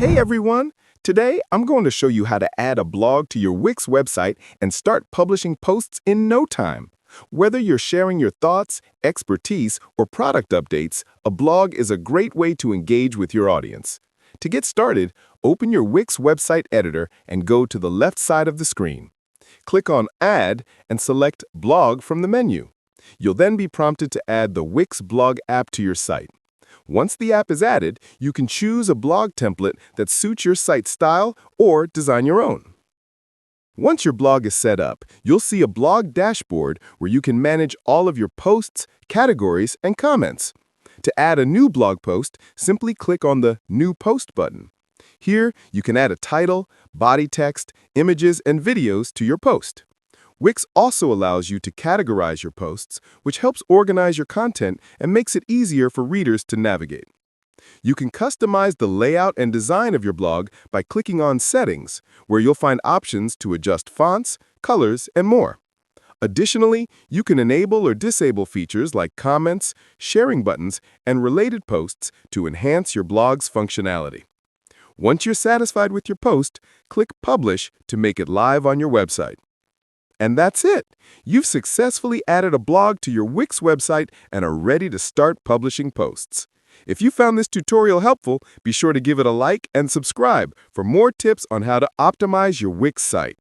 Hey everyone! Today I'm going to show you how to add a blog to your Wix website and start publishing posts in no time. Whether you're sharing your thoughts, expertise, or product updates, a blog is a great way to engage with your audience. To get started, open your Wix website editor and go to the left side of the screen. Click on Add and select Blog from the menu. You'll then be prompted to add the Wix blog app to your site. Once the app is added, you can choose a blog template that suits your site style or design your own. Once your blog is set up, you'll see a blog dashboard where you can manage all of your posts, categories, and comments. To add a new blog post, simply click on the New Post button. Here, you can add a title, body text, images, and videos to your post. Wix also allows you to categorize your posts, which helps organize your content and makes it easier for readers to navigate. You can customize the layout and design of your blog by clicking on Settings, where you'll find options to adjust fonts, colors, and more. Additionally, you can enable or disable features like comments, sharing buttons, and related posts to enhance your blog's functionality. Once you're satisfied with your post, click Publish to make it live on your website. And that's it! You've successfully added a blog to your Wix website and are ready to start publishing posts. If you found this tutorial helpful, be sure to give it a like and subscribe for more tips on how to optimize your Wix site.